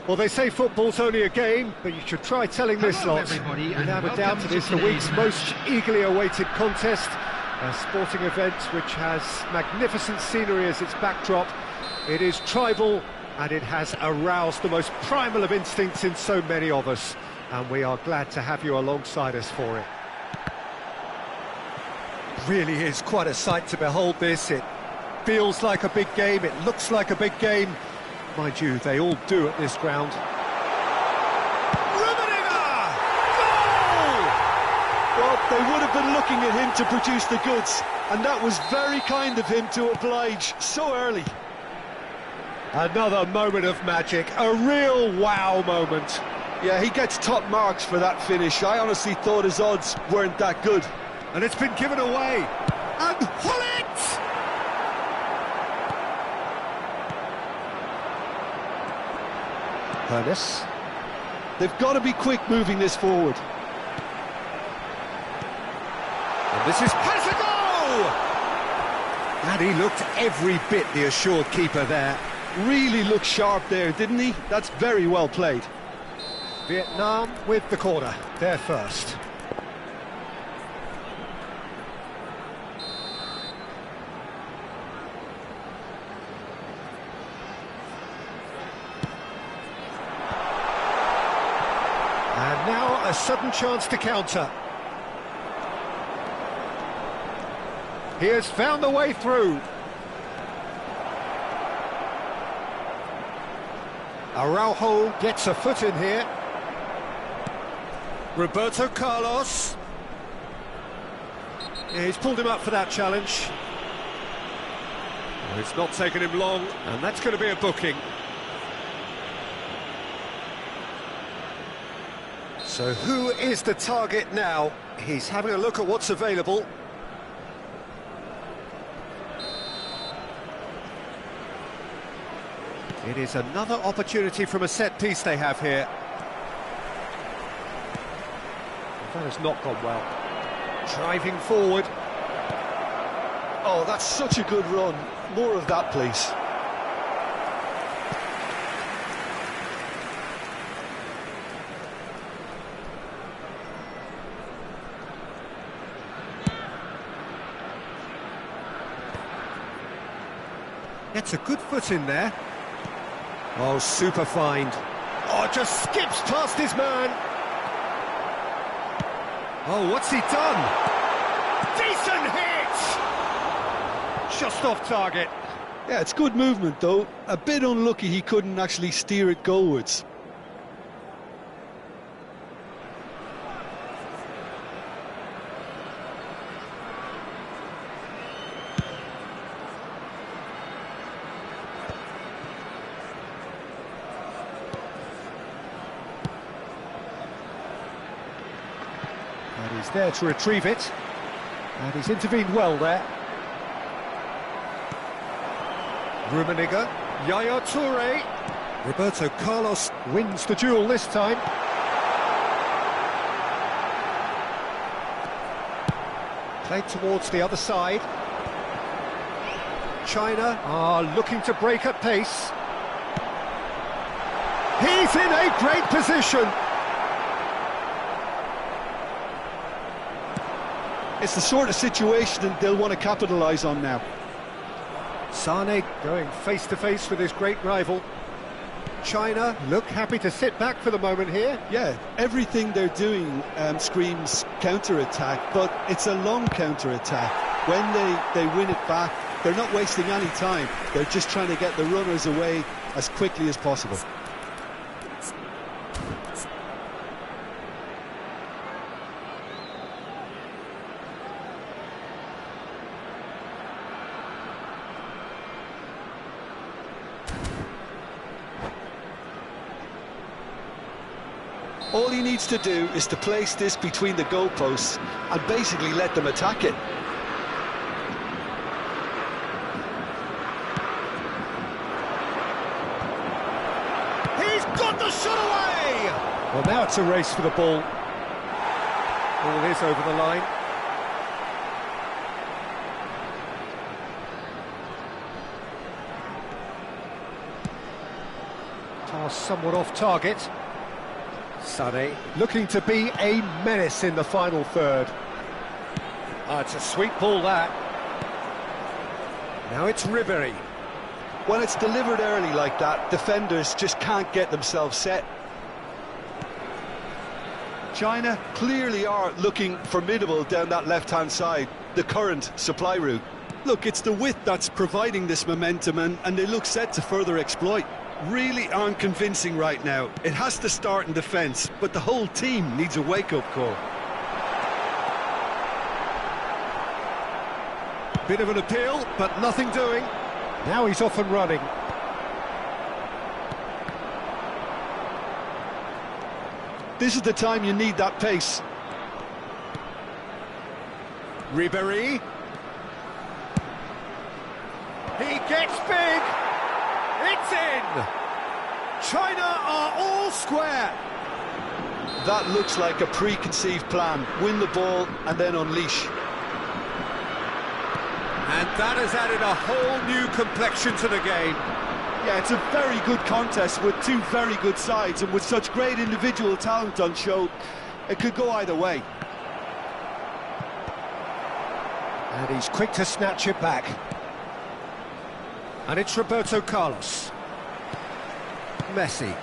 Well, they say football's only a game, but you should try telling this lot. Without a doubt, it is the week's most eagerly awaited contest, a sporting event which has magnificent scenery as its backdrop. It is tribal, and it has aroused the most primal of instincts in so many of us, and we are glad to have you alongside us for it. Really is quite a sight to behold this. It feels like a big game, it looks like a big game. Mind you, they all do at this ground. Rummenigge! Goal! Well, they would have been looking at him to produce the goods, and that was very kind of him to oblige so early. Another moment of magic, a real wow moment. Yeah, he gets top marks for that finish. I honestly thought his odds weren't that good. And it's been given away. And Gullit! Ernest. They've got to be quick moving this forward. And this is Passigo! And he looked every bit the assured keeper there. Really looked sharp there, didn't he? That's very well played. Vietnam with the corner, they're first. And now a sudden chance to counter. He has found the way through. Araujo gets a foot in here. Roberto Carlos. Yeah, he's pulled him up for that challenge. Well, it's not taken him long, and that's going to be a booking. So who is the target now? He's having a look at what's available. It is another opportunity from a set piece they have here. That has not gone well. Driving forward. Oh, that's such a good run. More of that, please. Gets a good foot in there. Oh, super find. Oh, just skips past his man. Oh, what's he done? Decent hit! Just off target. Yeah, it's good movement, though. A bit unlucky he couldn't actually steer it goalwards. And he's there to retrieve it. And he's intervened well there. Rummenigge, Yaya Toure. Roberto Carlos wins the duel this time. Played towards the other side. China are looking to break at pace. He's in a great position. It's the sort of situation that they'll want to capitalise on now. Sane going face-to-face with his great rival. China look happy to sit back for the moment here. Yeah, everything they're doing screams counter-attack, but it's a long counter-attack. When they win it back, they're not wasting any time. They're just trying to get the runners away as quickly as possible. All he needs to do is to place this between the goalposts and basically let them attack it. He's got the shot away! Well, now it's a race for the ball. Ball is over the line. Toss somewhat off target. Sane looking to be a menace in the final third. Oh, it's a sweet ball, that. Now it's Ribéry. When it's delivered early like that, defenders just can't get themselves set. China clearly are looking formidable down that left-hand side, the current supply route. Look, it's the width that's providing this momentum, and they look set to further exploit. Really aren't convincing right now. It has to start in defence, but the whole team needs a wake-up call. Bit of an appeal, but nothing doing. Now he's off and running. This is the time you need that pace. Ribéry. He gets big. It's in! China are all square! That looks like a preconceived plan. Win the ball and then unleash. And that has added a whole new complexion to the game. Yeah, it's a very good contest with two very good sides, and with such great individual talent on show, it could go either way. And he's quick to snatch it back. And it's Roberto Carlos. Messi.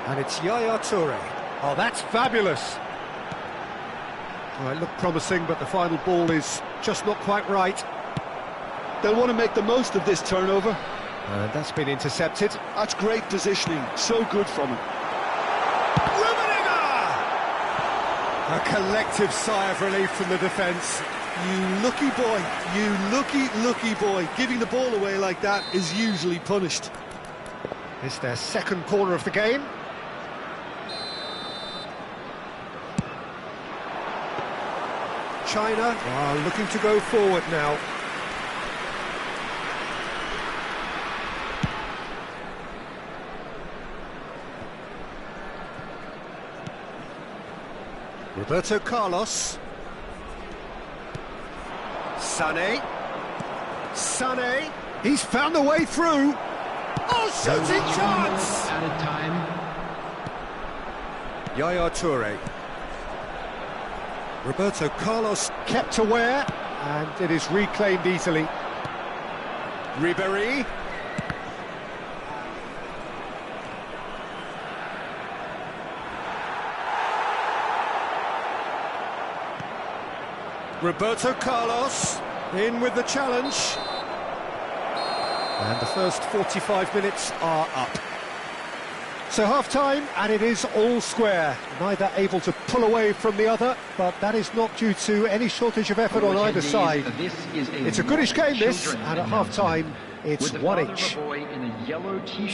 And it's Yaya Toure. Oh, that's fabulous. Well, it looked promising, but the final ball is just not quite right. They'll want to make the most of this turnover. And that's been intercepted. That's great positioning. So good from him. Rummenigge! A collective sigh of relief from the defence. You lucky boy, you lucky boy. Giving the ball away like that is usually punished. It's their second corner of the game. China are looking to go forward now. Roberto Carlos. Sané. Sané. He's found a way through. Oh, shooting chance! Added time. Yaya Toure. Roberto Carlos kept aware, and it is reclaimed easily. Ribéry. Roberto Carlos in with the challenge. And the first 45 minutes are up. So half-time, and it is all square. Neither able to pull away from the other, but that is not due to any shortage of effort on either side. It's a goodish game, this, and at half-time, it's one each.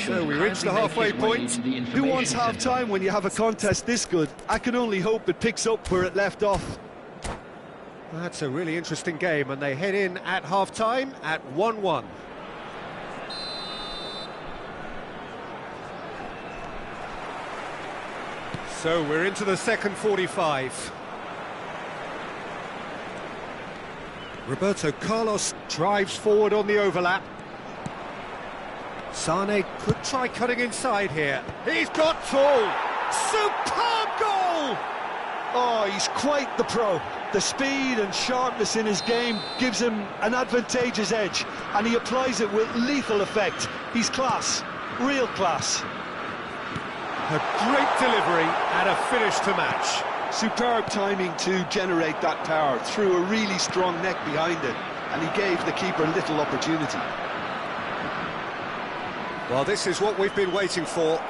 So we reach the halfway point. Who wants half-time when you have a contest this good? I can only hope it picks up where it left off. That's a really interesting game, and they head in at half-time at 1-1. So we're into the second 45. Roberto Carlos drives forward on the overlap. Sané could try cutting inside here. He's got tall. Superb goal! Oh, he's quite the pro. The speed and sharpness in his game gives him an advantageous edge, and he applies it with lethal effect. He's class, real class. A great delivery and a finish to match. Superb timing to generate that power, through a really strong neck behind it, and he gave the keeper little opportunity. Well, this is what we've been waiting for.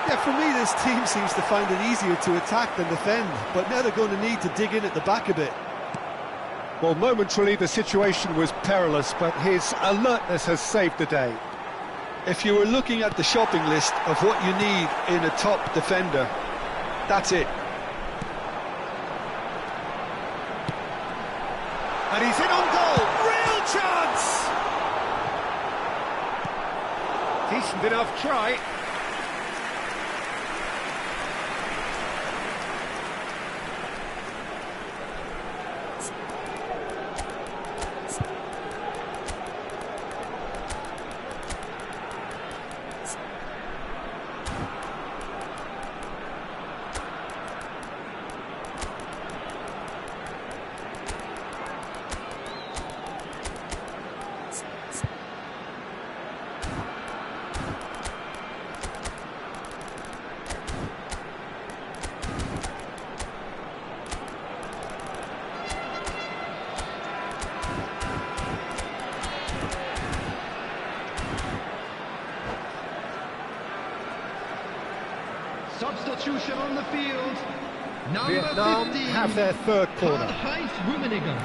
Yeah, for me, this team seems to find it easier to attack than defend, but now they're going to need to dig in at the back a bit. Well, momentarily the situation was perilous, but his alertness has saved the day. If you were looking at the shopping list of what you need in a top defender, that's it. And he's in on goal! Real chance! Decent enough try. Substitution on the field. Number Vietnam 15, have their third corner. Karl-Heinz Rummenigge.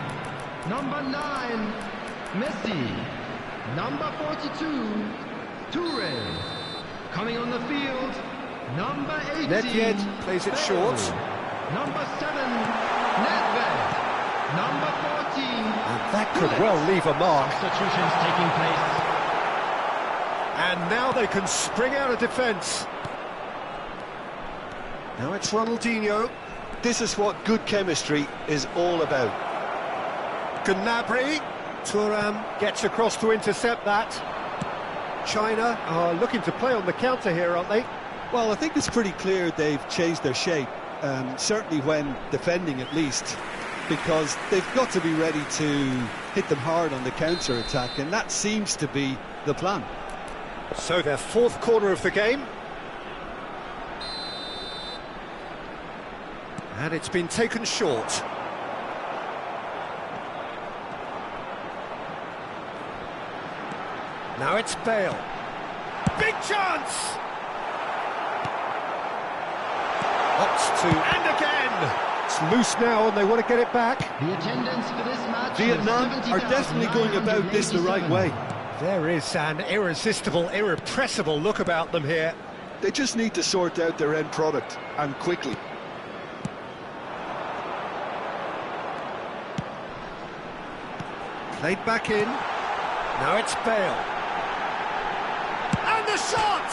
Number 9, Messi. Number 42, Toure. Coming on the field, number 18, Nedved plays it short. Number 7, Nedved. Number 14, And that could well leave a mark. substitutions taking place. And now they can spring out of defence. Now it's Ronaldinho. This is what good chemistry is all about. Gnabry. Thuram gets across to intercept that. China are looking to play on the counter here, aren't they? Well, I think it's pretty clear they've changed their shape, certainly when defending at least, because they've got to be ready to hit them hard on the counter-attack, and that seems to be the plan. So their fourth corner of the game. And it's been taken short. Now it's Bale. Big chance! Opts to... And again! It's loose now and they want to get it back. The attendance for this match Vietnam are definitely going about this the right way. There is an irresistible, irrepressible look about them here. They just need to sort out their end product, and quickly. Played back in. Now it's Bale. And the shot!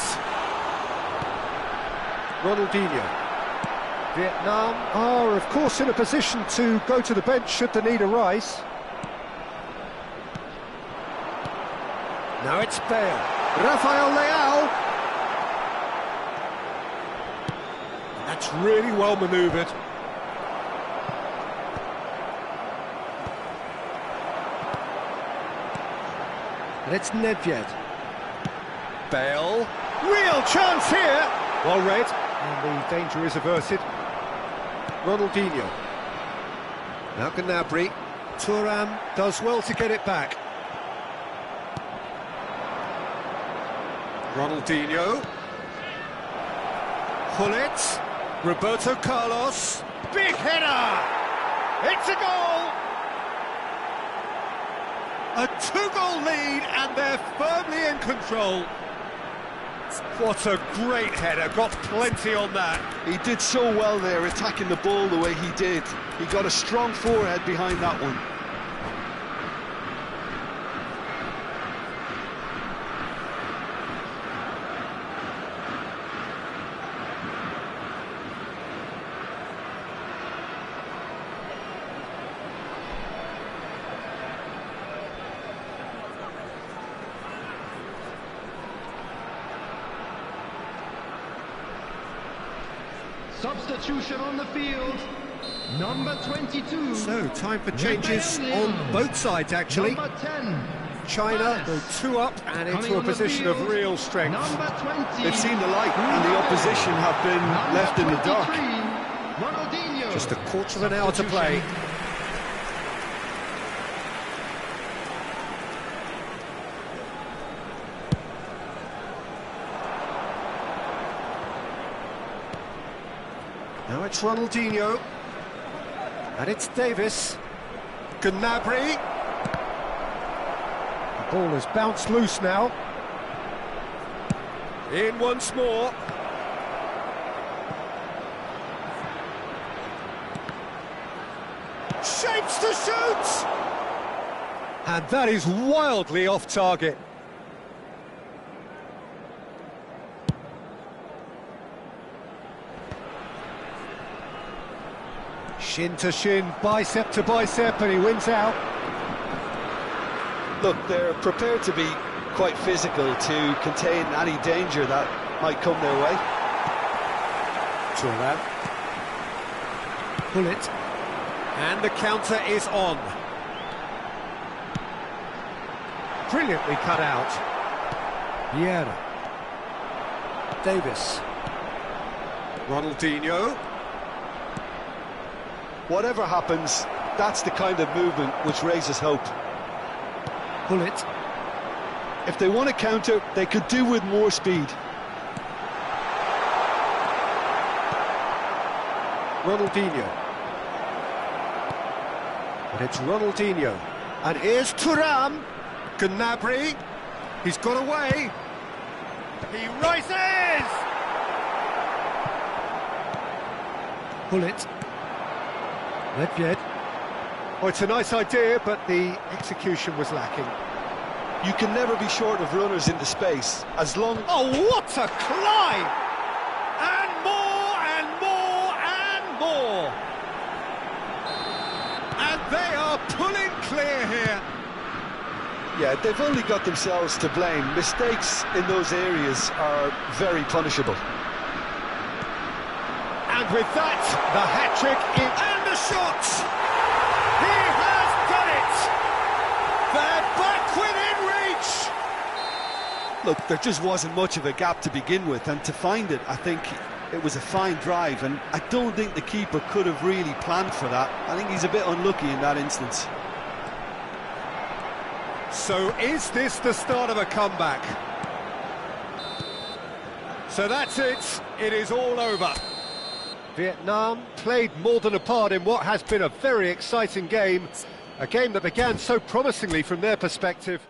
Ronaldinho. Vietnam are, of course, in a position to go to the bench should the need arise. Now it's Bale. Rafael Leao. That's really well manoeuvred. And it's Nedved. Bale. Real chance here. Well read. And the danger is averted. Ronaldinho. Now Gnabry. Thuram does well to get it back. Ronaldinho. Gullit. Roberto Carlos. Big header! It's a goal! A two-goal lead and they're firmly in control. What a great header, got plenty on that. He did so well there, attacking the ball the way he did. He got a strong forehead behind that one. Substitution on the field, number 22. So, time for changes on both sides, actually. Number 10. China go 2 up and into a position of real strength. Number 20. They've seen the light and the opposition have been left in the dark. Ronaldinho. Just a quarter of an hour to play. Now it's Ronaldinho. And it's Davis. Gnabry. The ball has bounced loose now. In once more. Shapes to shoot! And that is wildly off target. Shin to shin, bicep to bicep, and he wins out. Look, they're prepared to be quite physical to contain any danger that might come their way. Thuram. Gullit. And the counter is on. Brilliantly cut out. Vieira. Davis. Ronaldinho. Whatever happens, that's the kind of movement which raises hope. Gullit. If they want to counter, they could do with more speed. Ronaldinho. And it's Ronaldinho. And here's Thuram. Gnabry. He's got away. He rises! Gullit. Nedved. Oh, it's a nice idea, but the execution was lacking. You can never be short of runners into space, as long... Oh, what a climb! And more, and more, and more! And they are pulling clear here. Yeah, they've only got themselves to blame. Mistakes in those areas are very punishable. And with that, the hat-trick in... And the shot! He has done it! They're back within reach! Look, there just wasn't much of a gap to begin with, and to find it, I think it was a fine drive, and I don't think the keeper could have really planned for that. I think he's a bit unlucky in that instance. So is this the start of a comeback? So that's it. It is all over. Vietnam played more than a part in what has been a very exciting game, a game that began so promisingly from their perspective.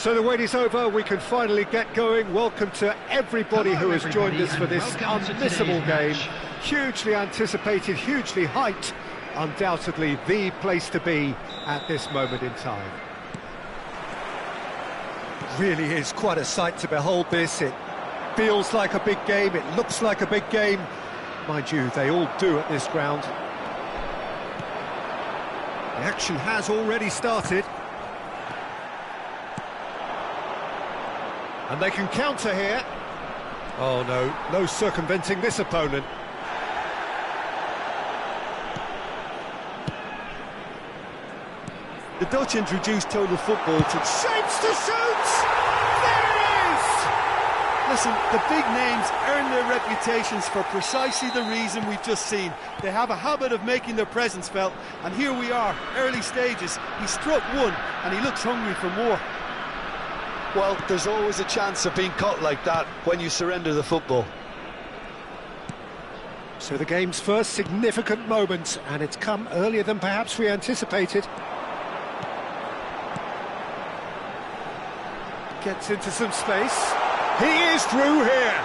So the wait is over, we can finally get going. Welcome to everybody who has joined us for this unmissable game. Hugely anticipated, hugely hyped, undoubtedly the place to be at this moment in time. Really is quite a sight to behold this. It feels like a big game, it looks like a big game. Mind you, they all do at this ground. The action has already started. And they can counter here. Oh no, no circumventing this opponent. The Dutch introduced total football to... Shapes to shoot! There it is! Listen, the big names earn their reputations for precisely the reason we've just seen. They have a habit of making their presence felt, and here we are, early stages. He struck one, and he looks hungry for more. Well, there's always a chance of being caught like that when you surrender the football. So the game's first significant moment, and it's come earlier than perhaps we anticipated. Gets into some space. He is through here.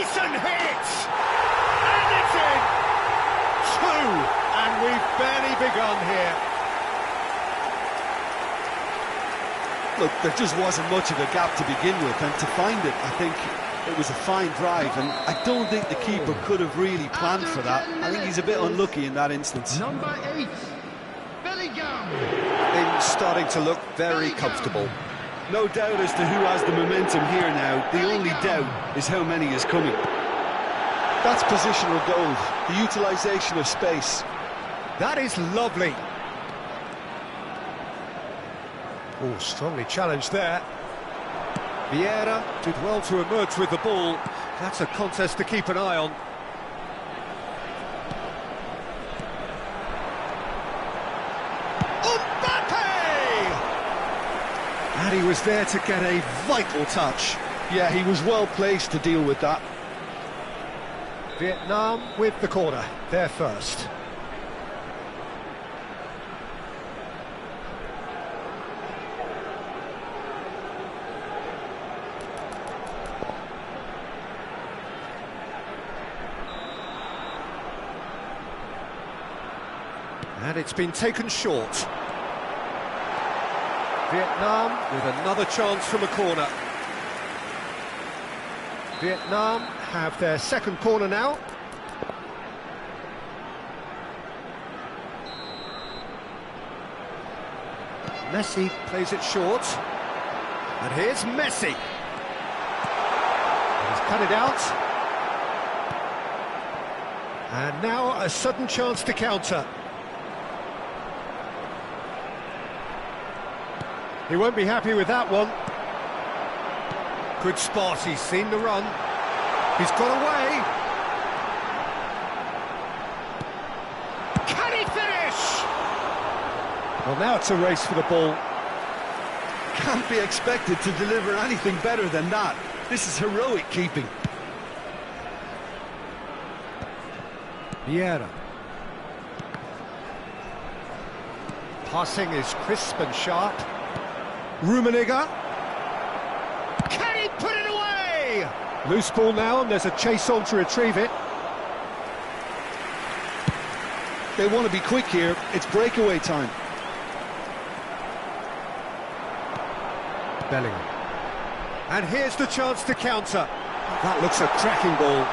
Decent hit! And it's in! Two! And we've barely begun here. Look, there just wasn't much of a gap to begin with, and to find it, I think it was a fine drive, and I don't think the keeper could have really planned for that. I think he's a bit unlucky in that instance. Number 8, Bellingham. Things starting to look very comfortable. No doubt as to who has the momentum here now. The only doubt is how many is coming. That's positional gold, the utilisation of space. That is lovely. Oh, strongly challenged there. Vieira did well to emerge with the ball. That's a contest to keep an eye on. Mbappe! And he was there to get a vital touch. Yeah, he was well placed to deal with that. Vietnam with the corner, they're first. And it's been taken short. Vietnam with another chance from a corner. Vietnam have their second corner now. Messi plays it short. And here's Messi. He's cut it out. And now a sudden chance to counter. He won't be happy with that one. Good spot, he's seen the run. He's got away. Can he finish? Well, now it's a race for the ball. Can't be expected to deliver anything better than that. This is heroic keeping. Vieira. Passing is crisp and sharp. Rummenigge. Can he put it away? Loose ball now, and there's a chase on to retrieve it. They want to be quick here. It's breakaway time. Bellingham. And here's the chance to counter. That looks a cracking ball.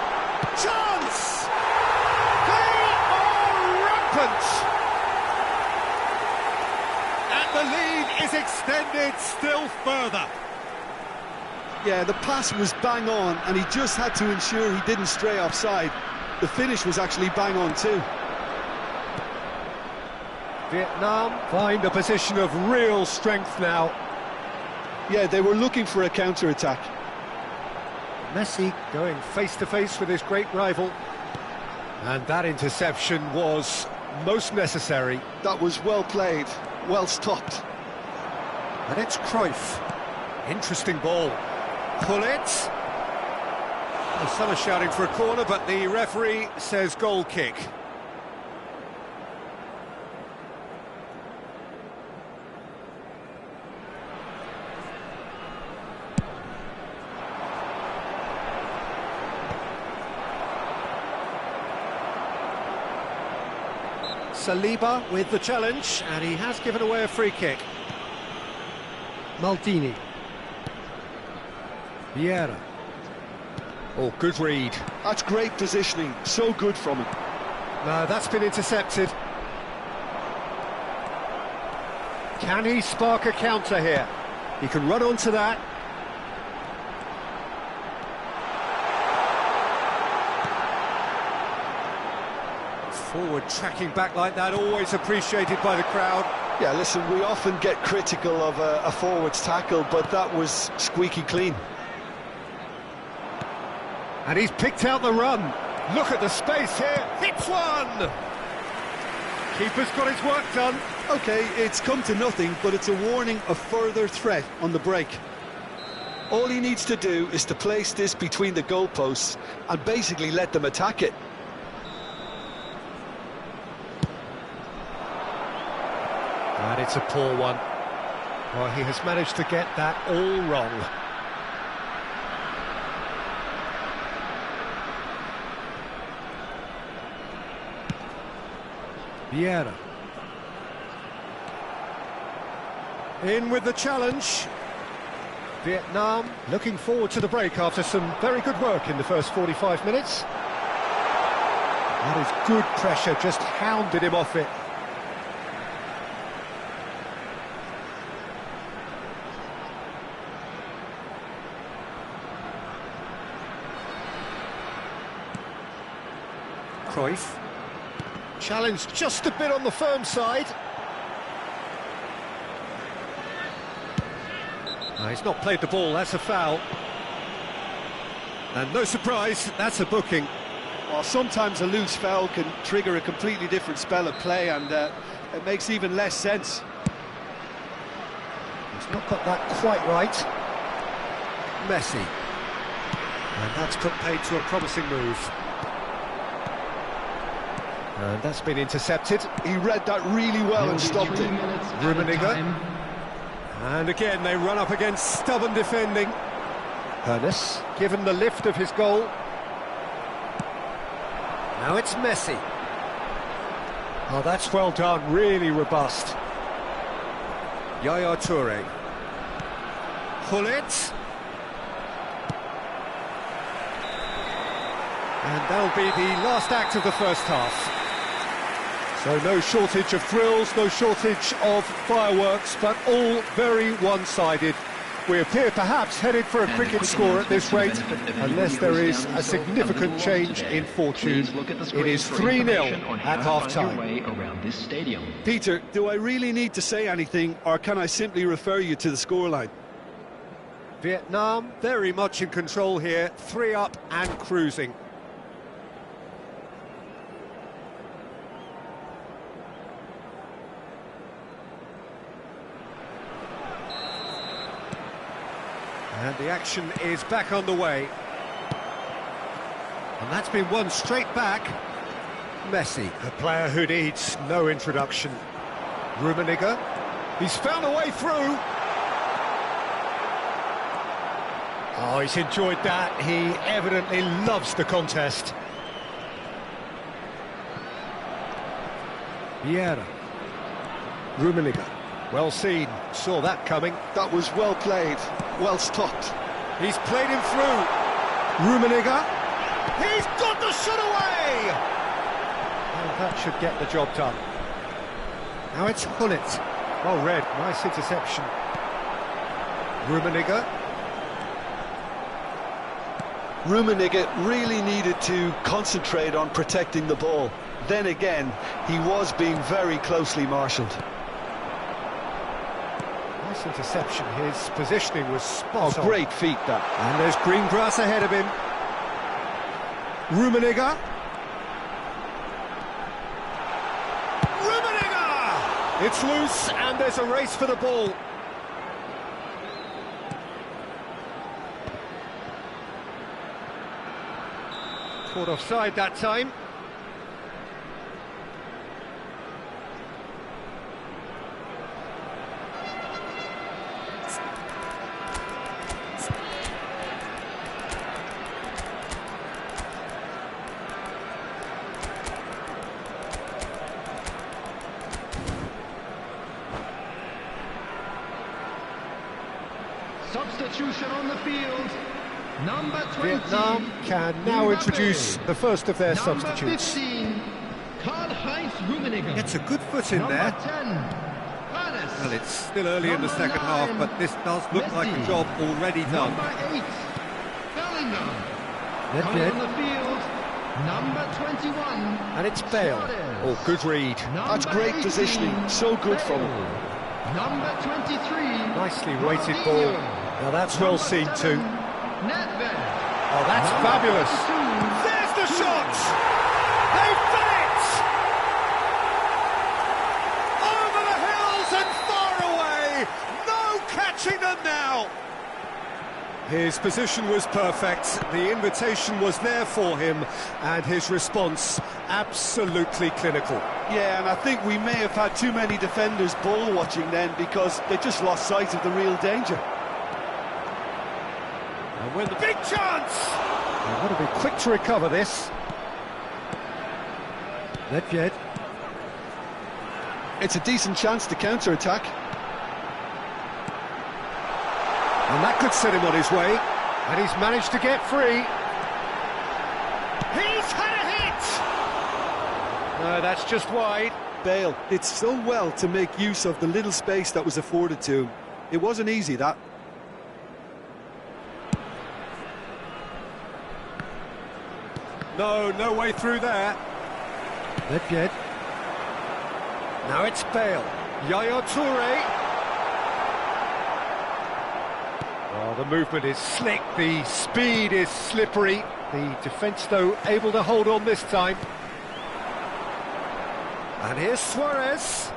Chance! They are rampant! And the lead is extended still further. Yeah, the pass was bang on, and he just had to ensure he didn't stray offside. The finish was actually bang on too. Vietnam find a position of real strength now. Yeah, they were looking for a counter-attack. Messi going face-to-face with his great rival. And that interception was most necessary. That was well played, well stopped. And it's Cruyff. Interesting ball. Pull it. Well, some are shouting for a corner, but the referee says goal kick. Saliba with the challenge, and he has given away a free kick. Maldini. Vieira. Oh, good read. That's great positioning, so good from him. No, that's been intercepted. Can he spark a counter here? He can run onto that. Forward tracking back like that, always appreciated by the crowd. Yeah, listen, we often get critical of a forward's tackle, but that was squeaky clean. And he's picked out the run. Look at the space here. Hits one! Keeper's got his work done. OK, it's come to nothing, but it's a warning of further threat on the break. All he needs to do is to place this between the goalposts and basically let them attack it. And it's a poor one. Well, he has managed to get that all wrong. Vieira. In with the challenge. Vietnam looking forward to the break after some very good work in the first 45 minutes. That is good pressure, just hounded him off it. Cruyff. Challenged just a bit on the firm side. He's not played the ball, that's a foul. And no surprise, that's a booking. Well, sometimes a loose foul can trigger a completely different spell of play, and it makes even less sense. He's not got that quite right. Messi. And that's put paid to a promising move. And that's been intercepted. He read that really well and stopped it. Rummenigge. And again, they run up against stubborn defending. Hoeneß, given the lift of his goal. Now it's Messi. Oh, that's well done, really robust. Yaya Toure. Gullit. And that'll be the last act of the first half. So no shortage of thrills, no shortage of fireworks, but all very one-sided. We appear perhaps headed for a cricket score at this rate, unless there is a significant change in fortune. It is 3-0 at half-time. Peter, do I really need to say anything, or can I simply refer you to the scoreline? Vietnam very much in control here, 3 up and cruising. And the action is back on the way. And that's been won straight back. Messi, a player who needs no introduction. Rummenigge, he's found a way through. Oh, he's enjoyed that. He evidently loves the contest. Vieira. Rummenigge. Well seen, saw that coming. That was well played, well stopped. He's played him through. Rummenigge. He's got the shot away! Oh, that should get the job done. Now it's Gullit. Well read, nice interception. Rummenigge. Rummenigge really needed to concentrate on protecting the ball. Then again, he was being very closely marshalled. Nice interception, his positioning was spot on. Great feat that. And there's green grass ahead of him. Rummenigge. Rummenigge! It's loose and there's a race for the ball. Caught offside that time. Substitution on the field. Number 20. Vietnam can now introduce the first of their substitutes. 15, Karl-Heinz Rummenigge. Gets a good foot in there. 10, Hoeneß. Well, it's still early in the second half, but this does look like a job already done. Number 8, Bellingham. Nedved. Coming on the field, number 21. And it's Bale. Oh, good read. That's great positioning, so good from him. Number 23. Nicely weighted ball. Now that's well seen too. Nedved. Oh, that's fabulous. There's the shot! They've done it! Over the hills and far away! No catching them now! His position was perfect, the invitation was there for him, and his response absolutely clinical. Yeah, and I think we may have had too many defenders ball watching then, because they just lost sight of the real danger. And when the big chance! They've got to be quick to recover this. Nedved. It's a decent chance to counter-attack. And that could set him on his way. And he's managed to get free. He's had a hit! No, that's just wide. Bale did so well to make use of the little space that was afforded to him. It wasn't easy, that. No way through there. Nedved. Now it's Bale. Yaya Toure. Oh, the movement is slick, the speed is slippery. The defence, though, able to hold on this time. And here's Suarez.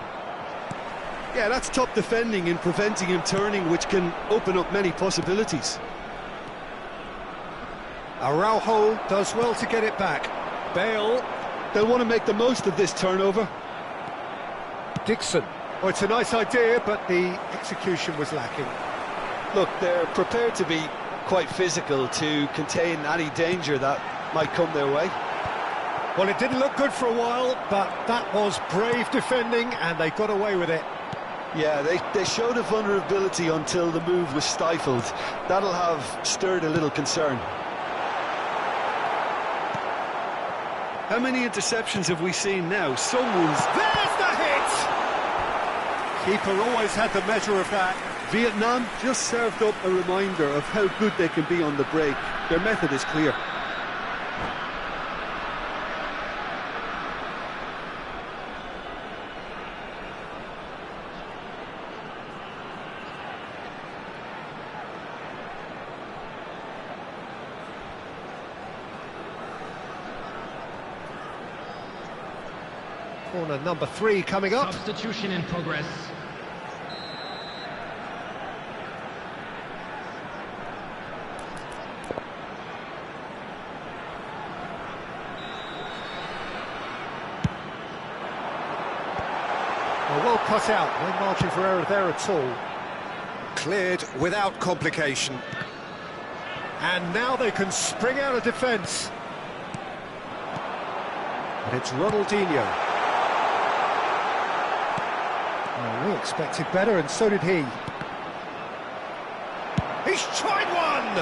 Yeah, that's top defending and preventing him turning, which can open up many possibilities. Araujo does well to get it back. Bale. They'll want to make the most of this turnover. Dixon. Oh, it's a nice idea, but the execution was lacking. Look, they're prepared to be quite physical to contain any danger that might come their way. Well, it didn't look good for a while, but that was brave defending, and they got away with it. Yeah, they showed a vulnerability until the move was stifled. That'll have stirred a little concern. How many interceptions have we seen now? Someone's... There's the hit! Keeper always had the measure of that. Vietnam just served up a reminder of how good they can be on the break. Their method is clear. Corner number 3 coming up. Substitution in progress. Well cut out, no margin for error there at all. Cleared without complication. And now they can spring out of defence. And it's Ronaldinho. We expected better, and so did he. He's tried one!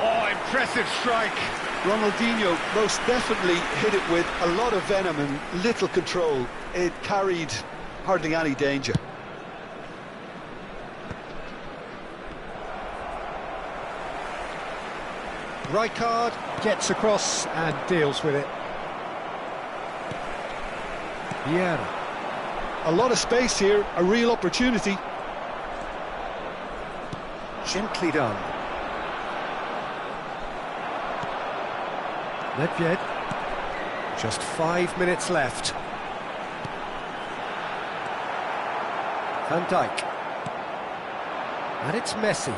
Oh, impressive strike. Ronaldinho most definitely hit it with a lot of venom and little control. It carried hardly any danger. Rijkaard gets across and deals with it. Vieira. A lot of space here, a real opportunity. Gently done. Nedved. Just 5 minutes left. Van Dijk. And it's Messi.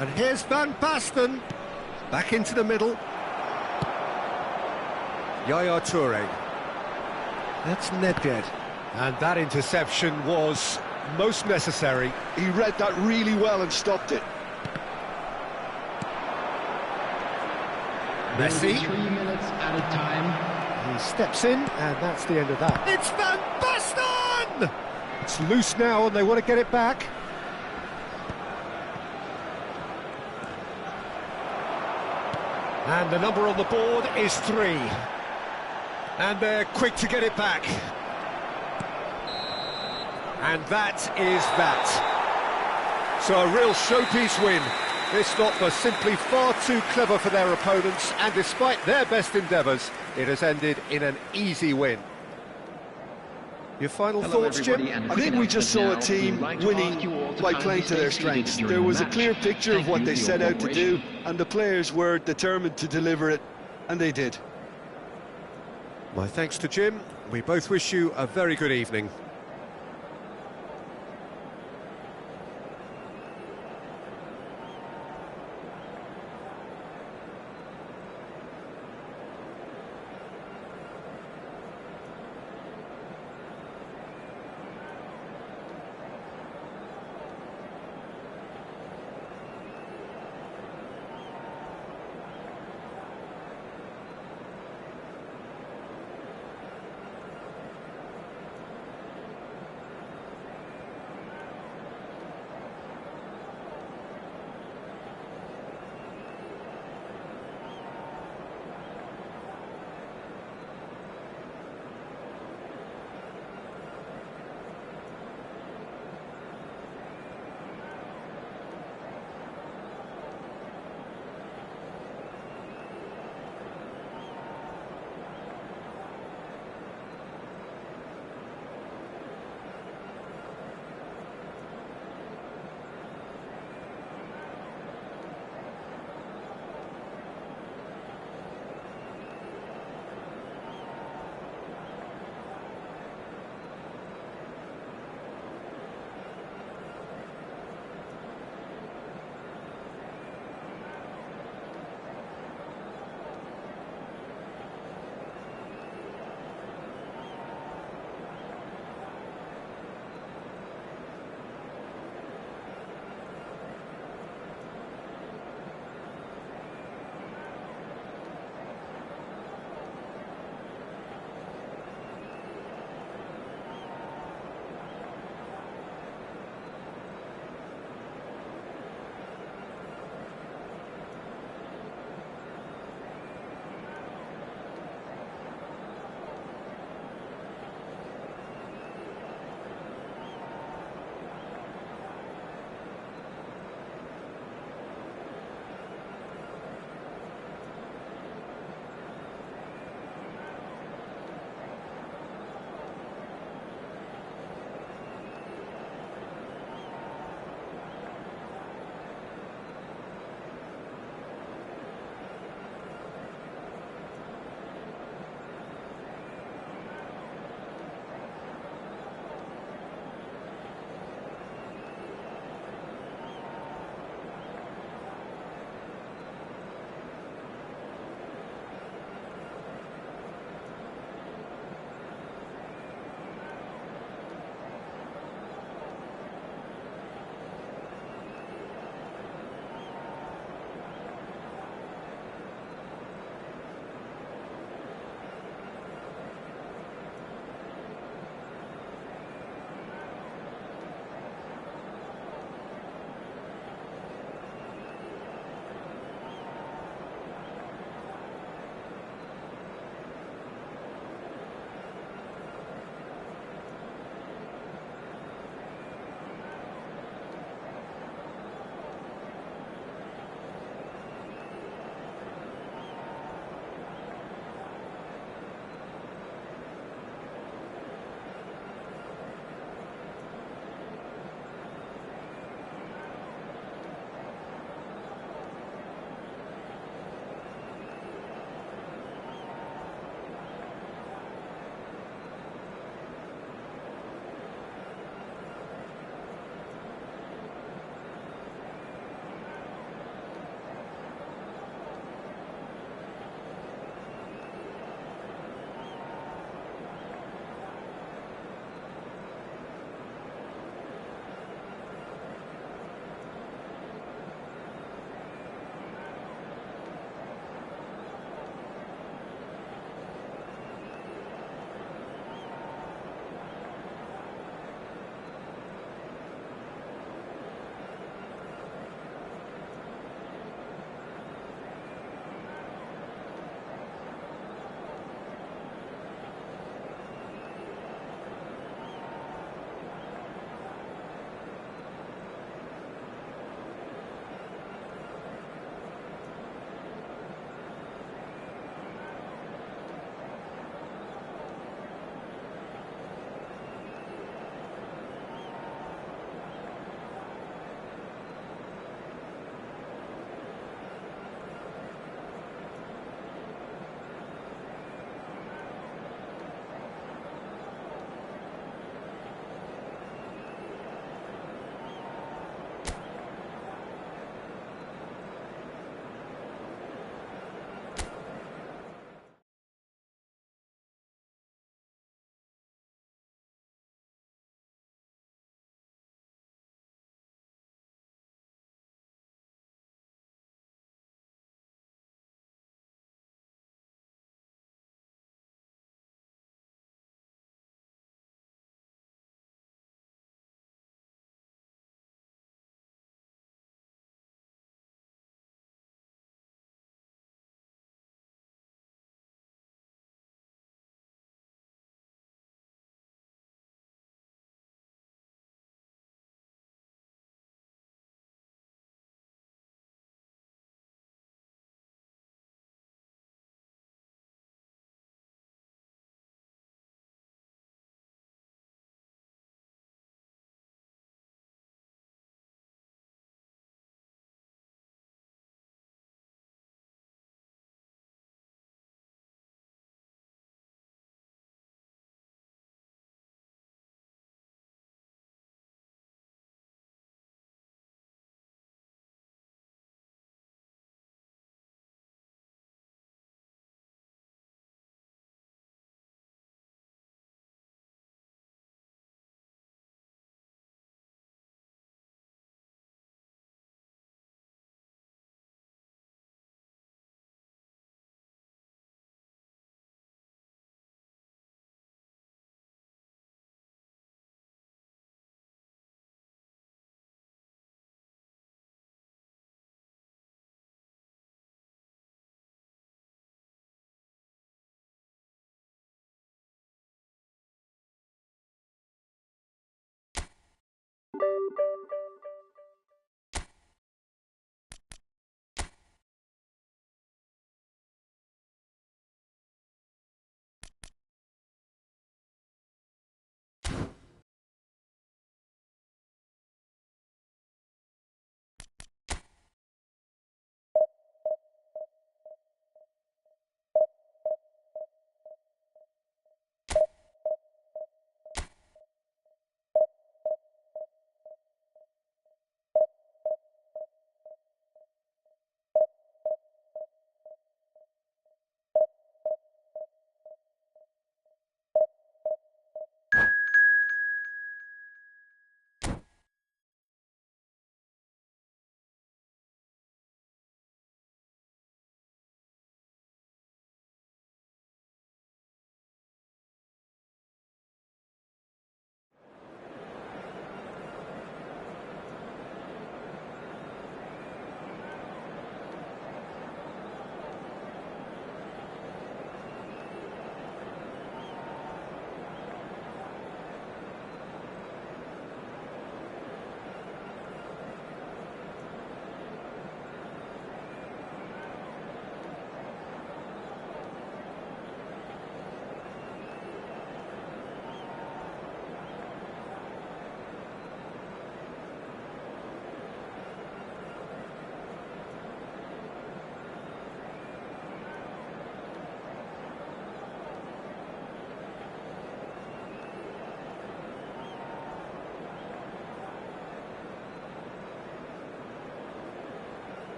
And here's Van Basten. Back into the middle. Yaya Toure. That's Nedved. And that interception was most necessary. He read that really well and stopped it. Messi. 3 minutes at a time. He steps in, and that's the end of that. It's Van Basten! It's loose now, and they want to get it back. And the number on the board is 3. And they're quick to get it back. And that is that. So a real showpiece win. This lot was simply far too clever for their opponents, and despite their best endeavours, it has ended in an easy win. Your final thoughts, Jim? I think we just saw a team winning by playing to their strengths. There was a clear picture of what they set out to do, and the players were determined to deliver it, and they did. My thanks to Jim. We both wish you a very good evening.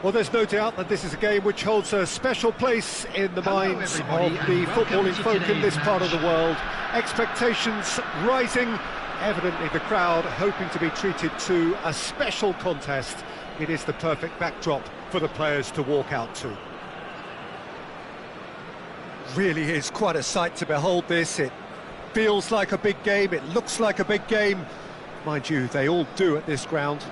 Well, there's no doubt that this is a game which holds a special place in the minds of the footballing folk in this part of the world. Expectations rising, evidently the crowd hoping to be treated to a special contest. It is the perfect backdrop for the players to walk out to. Really is quite a sight to behold this. It feels like a big game, it looks like a big game. Mind you, they all do at this ground.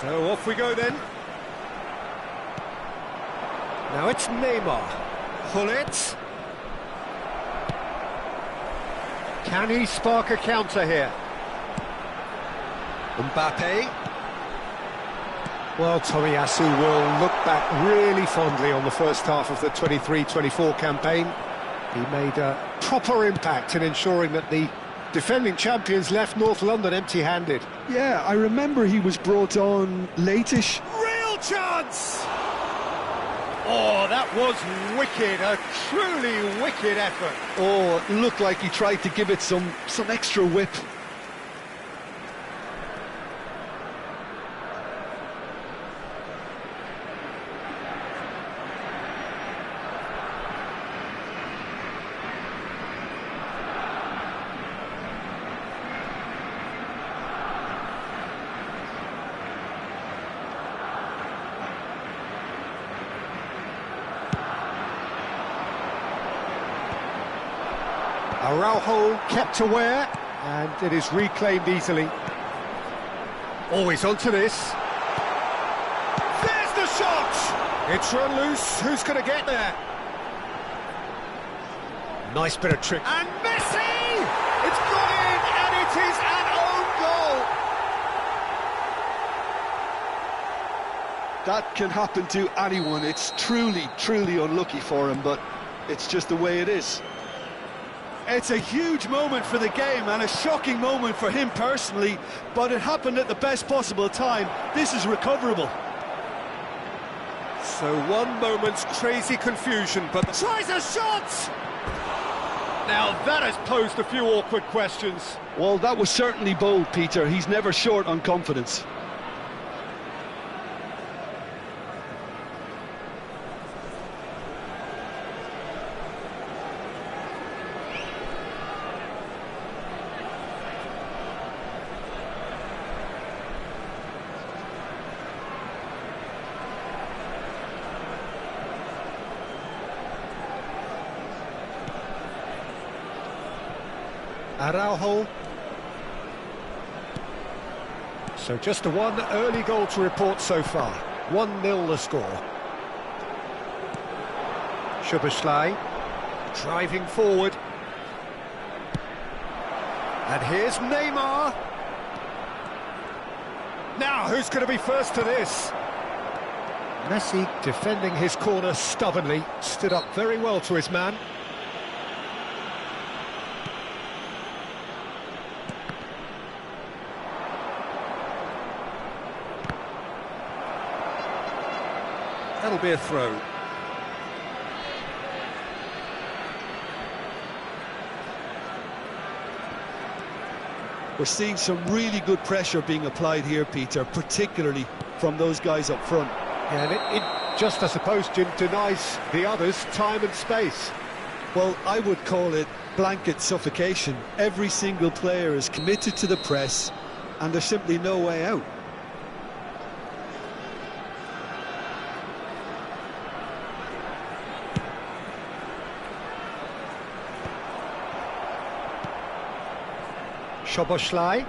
So off we go then. Now it's Neymar. Gullit. Can he spark a counter here? Mbappe. Well, Tomiyasu will look back really fondly on the first half of the 23-24 campaign. He made a proper impact in ensuring that the defending champions left North London empty-handed. Yeah, I remember he was brought on late-ish. Real chance! Oh, that was wicked, a truly wicked effort. Oh, it looked like he tried to give it some extra whip. Araujo kept aware, and it is reclaimed easily. Always onto this. There's the shot! It's run loose, who's going to get there? Nice bit of trick. And Messi! It's gone in, and it is an own goal! That can happen to anyone. It's truly, truly unlucky for him, but it's just the way it is. It's a huge moment for the game and a shocking moment for him personally, but it happened at the best possible time. This is recoverable. So one moment's crazy confusion, but tries a shot! Now that has posed a few awkward questions. Well, that was certainly bold, Peter. He's never short on confidence. Araujo. So just one early goal to report so far. 1-0 the score. Szoboszlai driving forward. And here's Neymar. Now, who's going to be first to this? Messi defending his corner stubbornly, stood up very well to his man. That'll be a throw. We're seeing some really good pressure being applied here, Peter, particularly from those guys up front. Yeah, and it just, I suppose, Jim, denies the others time and space. Well, I would call it blanket suffocation. Every single player is committed to the press, and there's simply no way out. Szoboszlai.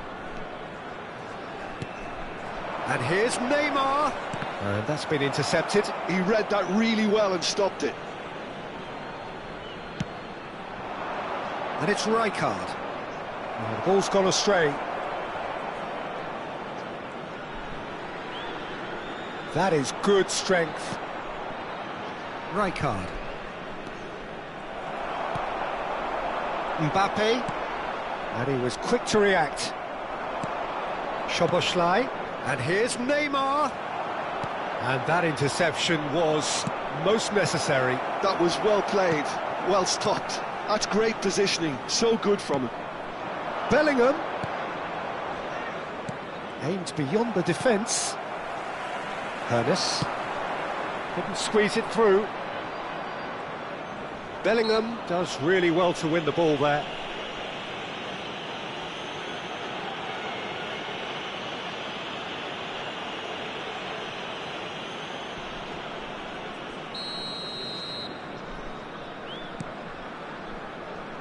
And here's Neymar. And that's been intercepted. He read that really well and stopped it. And it's Rijkaard. Oh, the ball's gone astray. That is good strength. Rijkaard. Mbappe. And he was quick to react. Szoboszlai. And here's Neymar. And that interception was most necessary. That was well played, well stopped. That's great positioning, so good from him. Bellingham. Aimed beyond the defence. Hoeneß. Couldn't squeeze it through. Bellingham does really well to win the ball there.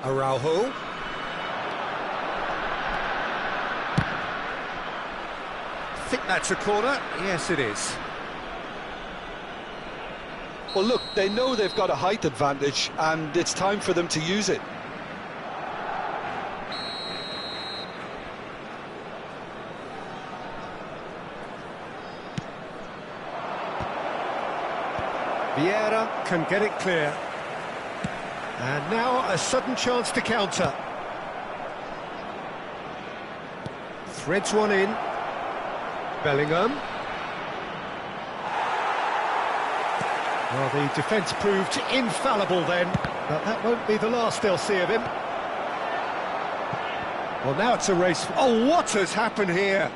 Araujo. Thick That's a corner. Yes, it is. Well, look, they know they've got a height advantage, and it's time for them to use it. Vieira can get it clear. And now a sudden chance to counter. Threads one in. Bellingham. Well, the defence proved infallible then, but that won't be the last they'll see of him. Well, now it's a race. Oh, what has happened here?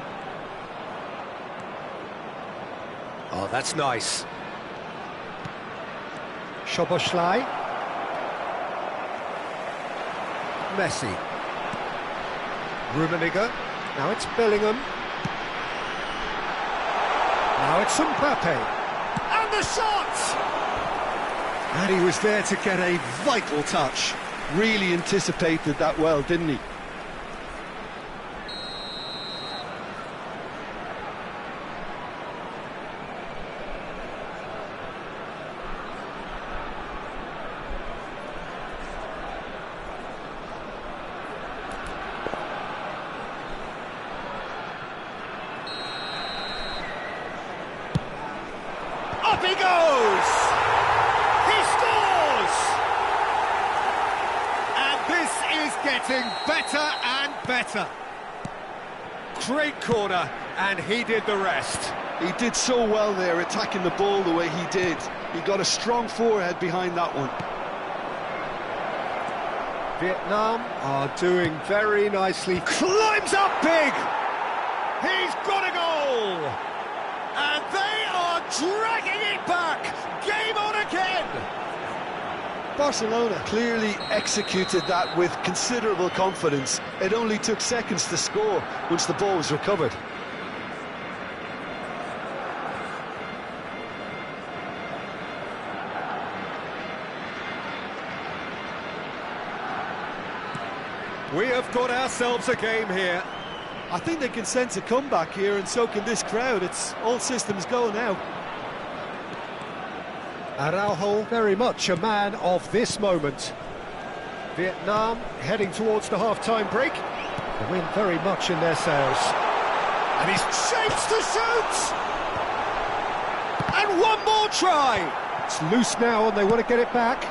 Oh, that's nice. Szoboszlai. Messi. Rummenigge. Now it's Bellingham. Now it's Mbappe. And the shot! And he was there to get a vital touch. Really anticipated that well, didn't he? Up he goes! He scores! And this is getting better and better. Great corner, and he did the rest. He did so well there, attacking the ball the way he did. He got a strong forehead behind that one. Vietnam are doing very nicely. Climbs up big! He's got a goal! And they are dragging it back! Game on again! Barcelona clearly executed that with considerable confidence. It only took seconds to score once the ball was recovered. We have got ourselves a game here. I think they can sense a comeback here, and so can this crowd. It's all systems go now. Araujo very much a man of this moment. Vietnam heading towards the half-time break. The wind very much in their sails. And he's shapes to shoot! And one more try! It's loose now and they want to get it back.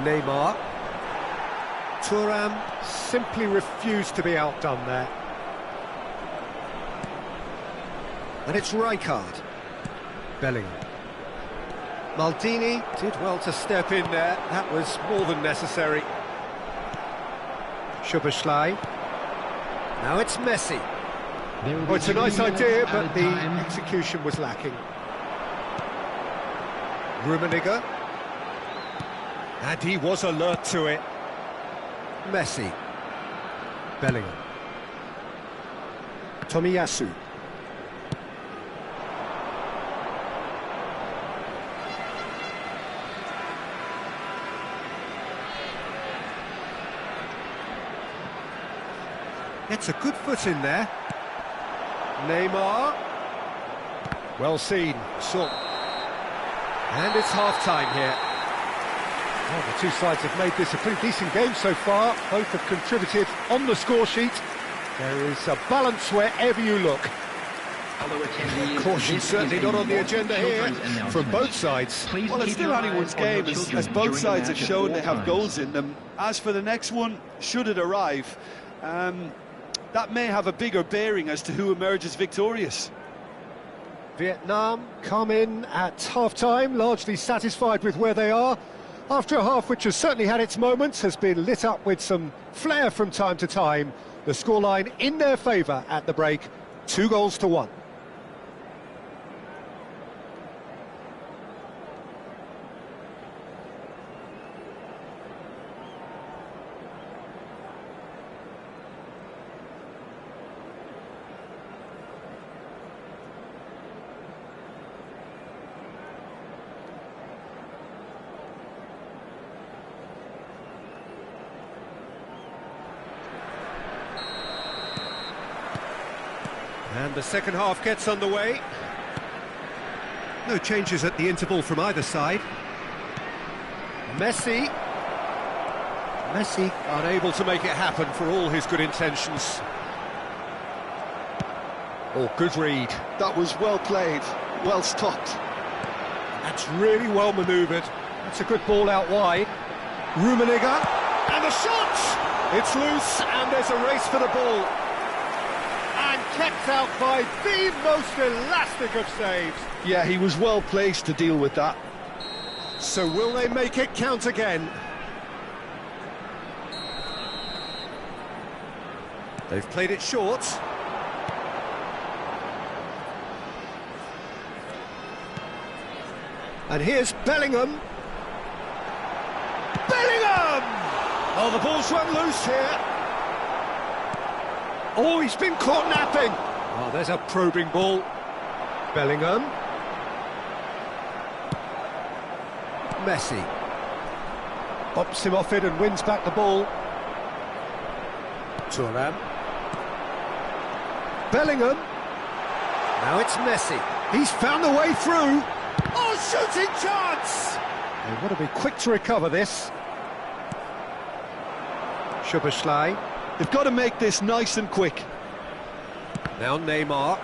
Neymar. Thuram simply refused to be outdone there. And it's Rijkaard. Bellingham. Maldini did well to step in there. That was more than necessary. Szoboszlai. Now it's Messi. Oh, it's a nice idea, but the execution was lacking. Rummenigge. And he was alert to it. Messi. Bellingham. Tomiyasu. Gets a good foot in there. Neymar. Well seen. So. And it's half-time here. Well, the two sides have made this a pretty decent game so far. Both have contributed on the score sheet. There is a balance wherever you look. Caution certainly not on the agenda here from both sides. Well, it's still anyone's game, as both sides have shown they have goals in them. As for the next one, should it arrive, that may have a bigger bearing as to who emerges victorious. Vietnam come in at half-time, largely satisfied with where they are. After a half which has certainly had its moments, has been lit up with some flair from time to time. The scoreline in their favour at the break, 2-1. And the second half gets underway. No changes at the interval from either side. Messi. Messi unable to make it happen for all his good intentions. Oh, good read. That was well played, well stopped. That's really well manoeuvred. That's a good ball out wide. Rummenigge, and the shot! It's loose, and there's a race for the ball. And kept out by the most elastic of saves. Yeah, he was well placed to deal with that. So will they make it count again? They've played it short. And here's Bellingham. Bellingham! Oh, the ball's run loose here. Oh, he's been caught napping. Oh, there's a probing ball. Bellingham. Messi. Bops him off it and wins back the ball. Thuram. Bellingham. Now it's Messi. He's found a way through. Oh, shooting chance! They've got to be quick to recover this. Szoboszlai. They've got to make this nice and quick. Now Neymar.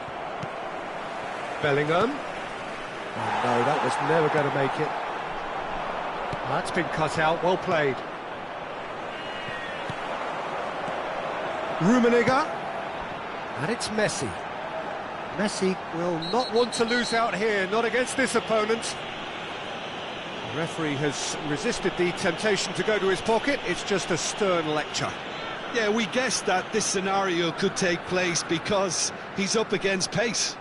Bellingham. Oh no, that was never going to make it. That's been cut out, well played. Rummenigge. And it's Messi. Messi will not want to lose out here, not against this opponent. The referee has resisted the temptation to go to his pocket. It's just a stern lecture. Yeah, we guessed that this scenario could take place because he's up against pace.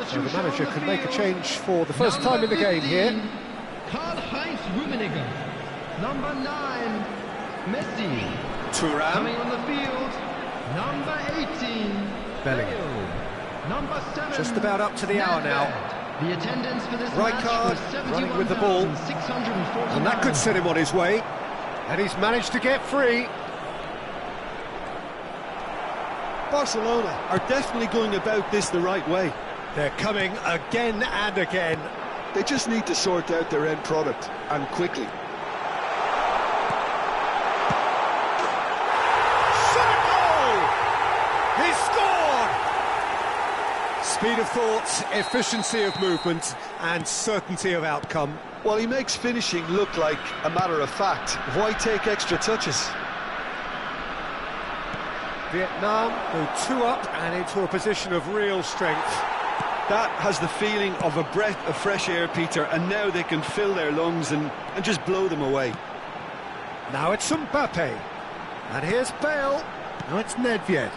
So the manager can make a change for the first time in the game here. Karl-Heinz Rummenigge. Number 9, Messi. Thuram. Coming on the field, number 18, Bellingham. Bale. Number 7. Just about up to the hour now. The attendance for this Right match card, was running with the ball. 71,649. And that could set him on his way. And he's managed to get free. Barcelona are definitely going about this the right way. They're coming again and again. They just need to sort out their end product, and quickly. Shot a goal! He's scored! Speed of thought, efficiency of movement, and certainty of outcome. While he makes finishing look like a matter of fact, why take extra touches? Vietnam go 2 up and into a position of real strength. That has the feeling of a breath of fresh air, Peter, and now they can fill their lungs and just blow them away. Now it's Mbappe. And here's Bale. Now it's Nedved.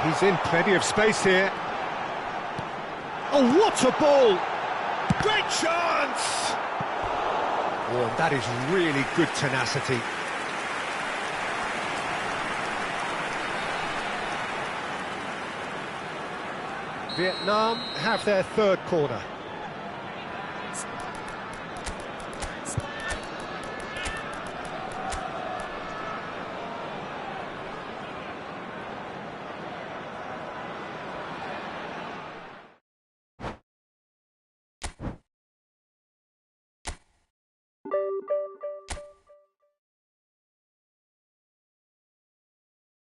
He's in plenty of space here. Oh, what a ball! Great chance! Oh, that is really good tenacity. Vietnam have their third corner.